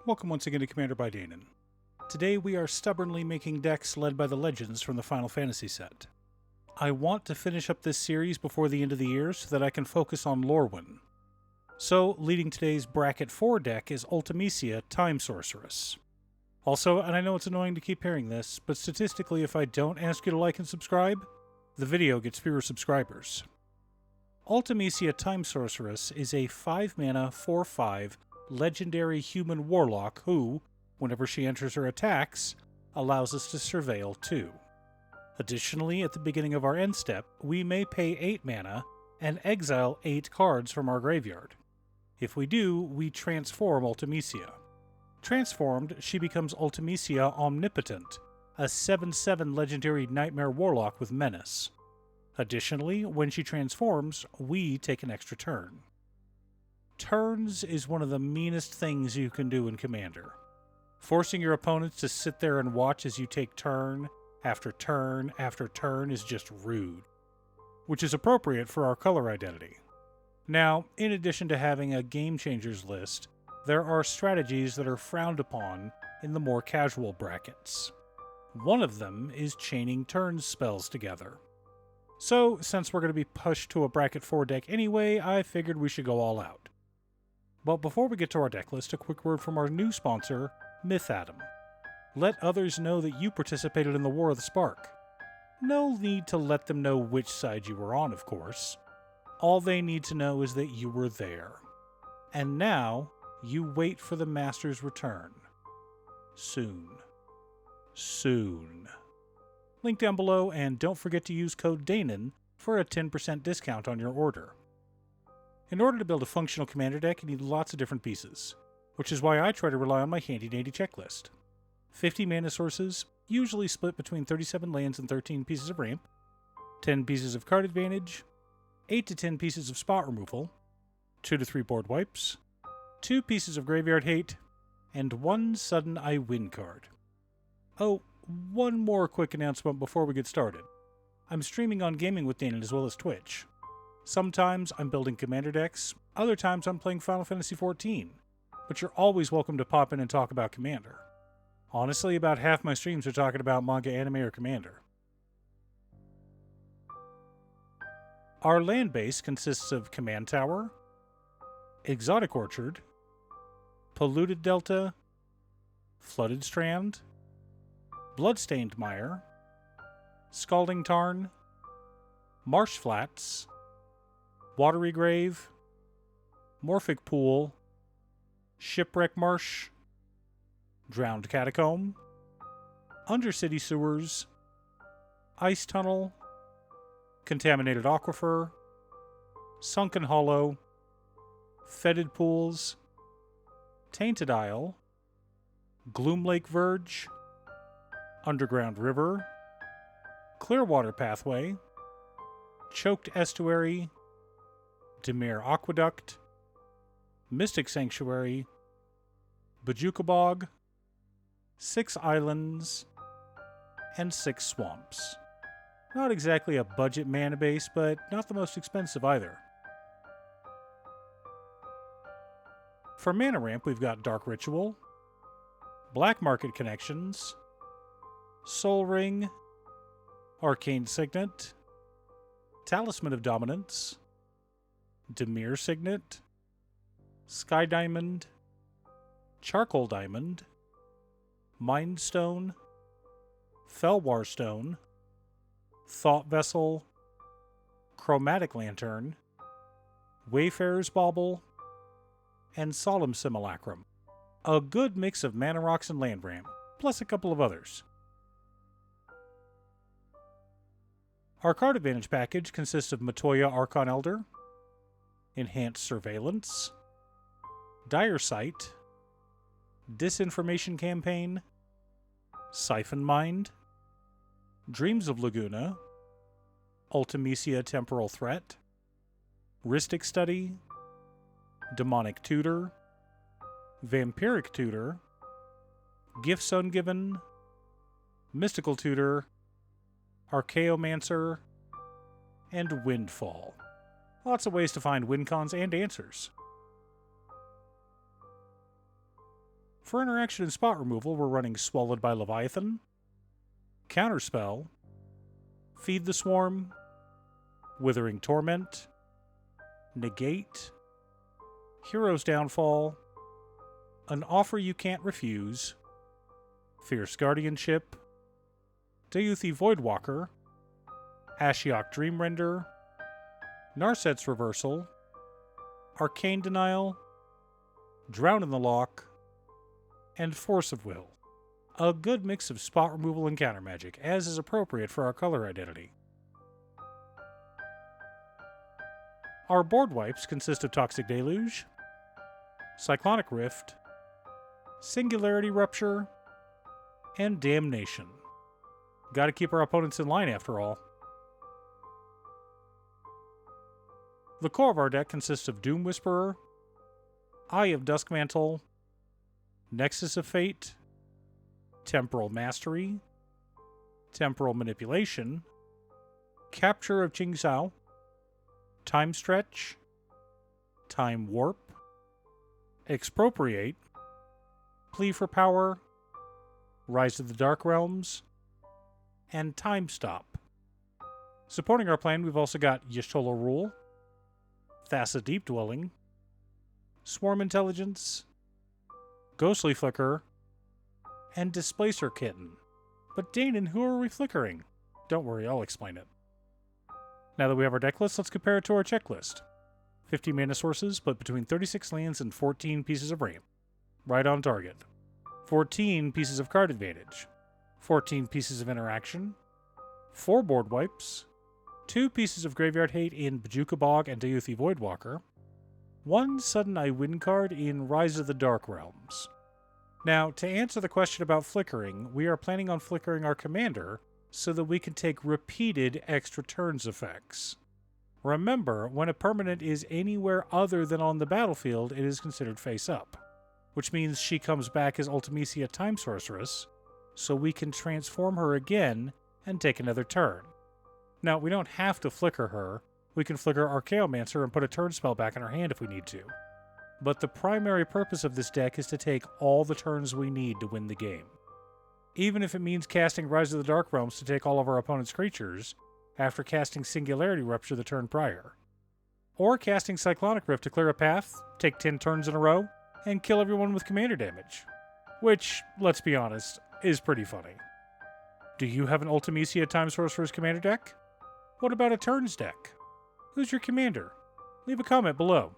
Welcome once again to Commander by Danon. Today we are stubbornly making decks led by the legends from the Final Fantasy set. I want to finish up this series before the end of the year so that I can focus on Lorwyn. So, leading today's Bracket 4 deck is Ultimecia Time Sorceress. Also, and I know it's annoying to keep hearing this, but statistically if I don't ask you to like and subscribe, the video gets fewer subscribers. Ultimecia Time Sorceress is a 5-mana, 4/5 legendary human warlock who, whenever she enters or attacks, allows us to surveil 2. Additionally, at the beginning of our end step, we may pay 8 mana and exile 8 cards from our graveyard. If we do, we transform Ultimecia. Transformed, she becomes Ultimecia Omnipotent, a 7/7 legendary nightmare warlock with menace. Additionally, when she transforms, we take an extra turn. Turns is one of the meanest things you can do in Commander. Forcing your opponents to sit there and watch as you take turn after turn after turn is just rude, which is appropriate for our color identity. Now, in addition to having a Game Changers list, there are strategies that are frowned upon in the more casual brackets. One of them is chaining turns spells together. So, since we're going to be pushed to a Bracket 4 deck anyway, I figured we should go all out. But before we get to our deck list, a quick word from our new sponsor, Mythatom. Let others know that you participated in the War of the Spark. No need to let them know which side you were on, of course. All they need to know is that you were there. And now, you wait for the Master's return. Soon. Soon. Link down below, and don't forget to use code DANON for a 10% discount on your order. In order to build a functional commander deck, you need lots of different pieces, which is why I try to rely on my handy-dandy checklist. 50 mana sources, usually split between 37 lands and 13 pieces of ramp, 10 pieces of card advantage, 8 to 10 pieces of spot removal, 2 to 3 board wipes, 2 pieces of graveyard hate, and 1 sudden I win card. Oh, one more quick announcement before we get started. I'm streaming on Gaming with Danon as well as Twitch. Sometimes I'm building Commander decks, other times I'm playing Final Fantasy XIV, but you're always welcome to pop in and talk about Commander. Honestly, about half my streams are talking about manga, anime, or Commander. Our land base consists of Command Tower, Exotic Orchard, Polluted Delta, Flooded Strand, Bloodstained Mire, Scalding Tarn, Marsh Flats, Watery Grave, Morphic Pool, Shipwreck Marsh, Drowned Catacomb, Undercity Sewers, Ice Tunnel, Contaminated Aquifer, Sunken Hollow, Fetid Pools, Tainted Isle, Gloom Lake Verge, Underground River, Clearwater Pathway, Choked Estuary, Dimir Aqueduct, Mystic Sanctuary, Bajuka Bog, 6 Islands, and 6 Swamps. Not exactly a budget mana base, but not the most expensive either. For mana ramp, we've got Dark Ritual, Black Market Connections, Soul Ring, Arcane Signet, Talisman of Dominance, Dimir Signet, Sky Diamond, Charcoal Diamond, Mind Stone, Felwar Stone, Thought Vessel, Chromatic Lantern, Wayfarer's Bauble, and Solemn Simulacrum. A good mix of mana rocks and land ramp, plus a couple of others. Our card advantage package consists of Matoya Archon Elder, Enhanced Surveillance, Dire Sight, Disinformation Campaign, Siphon Mind, Dreams of Laguna, Ultimecia Temporal Threat, Rhystic Study, Demonic Tutor, Vampiric Tutor, Gifts Ungiven, Mystical Tutor, Archaeomancer, and Windfall. Lots of ways to find win cons and answers. For interaction and spot removal, we're running Swallowed by Leviathan, Counterspell, Feed the Swarm, Withering Torment, Negate, Hero's Downfall, An Offer You Can't Refuse, Fierce Guardianship, Deuthi Voidwalker, Ashiok Dreamrender, Narset's Reversal, Arcane Denial, Drown in the Lock, and Force of Will. A good mix of spot removal and counter magic, as is appropriate for our color identity. Our board wipes consist of Toxic Deluge, Cyclonic Rift, Singularity Rupture, and Damnation. Gotta keep our opponents in line after all. The core of our deck consists of Doom Whisperer, Eye of Duskmantle, Nexus of Fate, Temporal Mastery, Temporal Manipulation, Capture of Jingzhou, Time Stretch, Time Warp, Expropriate, Plea for Power, Rise of the Dark Realms, and Time Stop. Supporting our plan, we've also got Y'shtola Rule, Thassa Deep Dwelling, Swarm Intelligence, Ghostly Flicker, and Displacer Kitten. But Danon, who are we flickering? Don't worry, I'll explain it. Now that we have our deck list, let's compare it to our checklist. 50 mana sources, split between 36 lands and 14 pieces of ramp. Right on target. 14 pieces of card advantage. 14 pieces of interaction. 4 board wipes. 2 pieces of graveyard hate in Bojuka Bog and Deuthi Voidwalker. 1 Sudden I Win card in Rise of the Dark Realms. Now, to answer the question about flickering, we are planning on flickering our commander so that we can take repeated extra turns effects. Remember, when a permanent is anywhere other than on the battlefield, it is considered face up, which means she comes back as Ultimecia Time Sorceress, so we can transform her again and take another turn. Now, we don't have to flicker her. We can flicker Archaeomancer and put a turn spell back in her hand if we need to. But the primary purpose of this deck is to take all the turns we need to win the game. Even if it means casting Rise of the Dark Realms to take all of our opponent's creatures, after casting Singularity Rupture the turn prior. Or casting Cyclonic Rift to clear a path, take 10 turns in a row, and kill everyone with commander damage. Which, let's be honest, is pretty funny. Do you have an Ultimecia Time Sorcerer's commander deck? What about a turns deck? Who's your commander? Leave a comment below.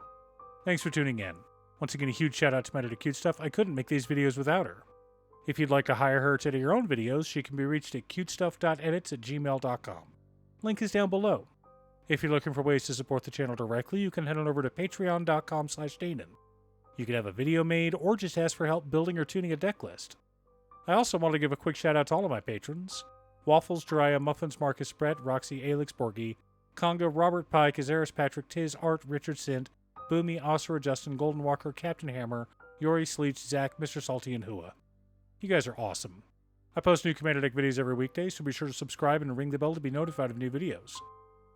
Thanks for tuning in. Once again, a huge shout out to my editor cutestuff. I couldn't make these videos without her. If you'd like to hire her to edit your own videos, she can be reached at cutestuff.edits@gmail.com. Link is down below. If you're looking for ways to support the channel directly, you can head on over to patreon.com/Danon. You can have a video made or just ask for help building or tuning a deck list. I also want to give a quick shout out to all of my patrons: Waffles, Jiraiya, Muffins, Marcus, Brett, Roxy, Alex, Borgie, Conga, Robert Pike, Azaris, Patrick, Tiz, Art, Richard Sint, Boomy, Osira, Justin, Golden Walker, Captain Hammer, Yori, Sleech, Zach, Mr. Salty, and Hua. You guys are awesome. I post new Commander Deck videos every weekday, so be sure to subscribe and ring the bell to be notified of new videos.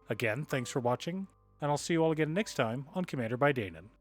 Again, thanks for watching, and I'll see you all again next time on Commander by Danon.